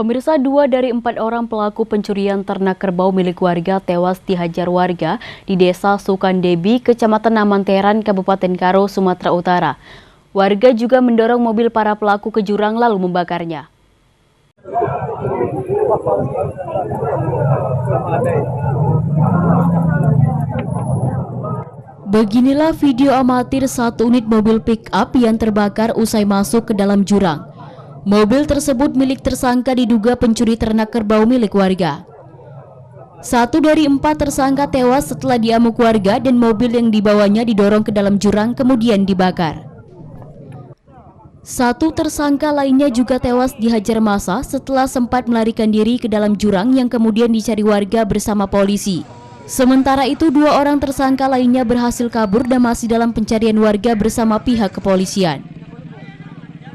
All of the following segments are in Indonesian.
Pemirsa, 2 dari 4 orang pelaku pencurian ternak kerbau milik warga tewas dihajar warga di Desa Sukandebi, Kecamatan Amanteran, Kabupaten Karo, Sumatera Utara. Warga juga mendorong mobil para pelaku ke jurang lalu membakarnya. Beginilah video amatir satu unit mobil pick-up yang terbakar usai masuk ke dalam jurang. Mobil tersebut milik tersangka diduga pencuri ternak kerbau milik warga. 1 dari 4 tersangka tewas setelah diamuk warga dan mobil yang dibawanya didorong ke dalam jurang kemudian dibakar. 1 tersangka lainnya juga tewas dihajar massa setelah sempat melarikan diri ke dalam jurang yang kemudian dicari warga bersama polisi. Sementara itu 2 orang tersangka lainnya berhasil kabur dan masih dalam pencarian warga bersama pihak kepolisian.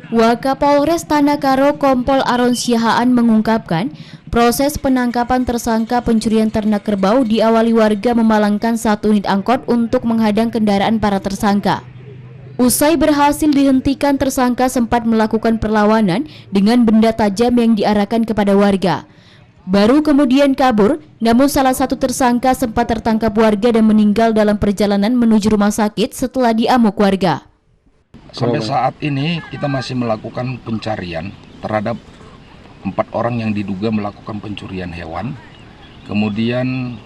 Wakapolres Tanah Karo Kompol Aron Siahaan mengungkapkan, proses penangkapan tersangka pencurian ternak kerbau diawali warga memalangkan 1 unit angkot untuk menghadang kendaraan para tersangka. Usai berhasil dihentikan, tersangka sempat melakukan perlawanan dengan benda tajam yang diarahkan kepada warga. Baru kemudian kabur, namun salah satu tersangka sempat tertangkap warga dan meninggal dalam perjalanan menuju rumah sakit setelah diamuk warga. Sampai saat ini kita masih melakukan pencarian terhadap 4 orang yang diduga melakukan pencurian hewan. Kemudian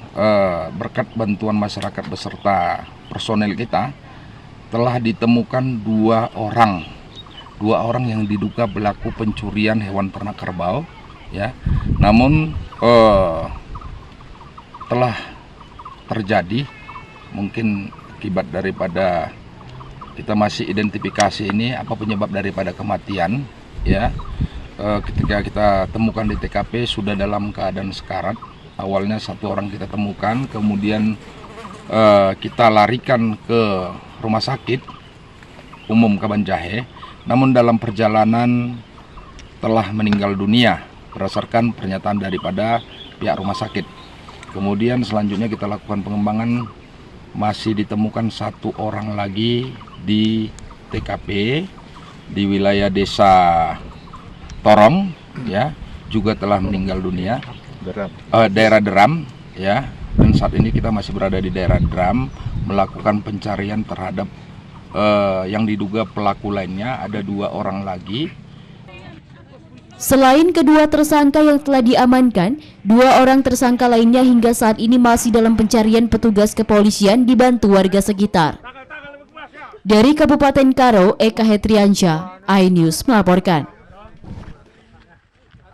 berkat bantuan masyarakat beserta personel kita telah ditemukan 2 orang yang diduga pelaku pencurian hewan ternak kerbau. Ya, namun telah terjadi mungkin akibat daripada kita masih identifikasi ini apa penyebab daripada kematian, ya. Ketika kita temukan di TKP sudah dalam keadaan sekarat. Awalnya 1 orang kita temukan, kemudian kita larikan ke rumah sakit umum Kabanjahe, namun dalam perjalanan telah meninggal dunia berdasarkan pernyataan daripada pihak rumah sakit. Kemudian selanjutnya kita lakukan pengembangan, masih ditemukan 1 orang lagi di TKP di wilayah Desa Torong, ya, juga telah meninggal dunia. Daerah Deram, ya, dan saat ini kita masih berada di daerah Deram melakukan pencarian terhadap yang diduga pelaku lainnya. Ada 2 orang lagi. Selain kedua tersangka yang telah diamankan, 2 orang tersangka lainnya hingga saat ini masih dalam pencarian petugas kepolisian dibantu warga sekitar. Dari Kabupaten Karo, Eka Hetriansyah, iNews melaporkan.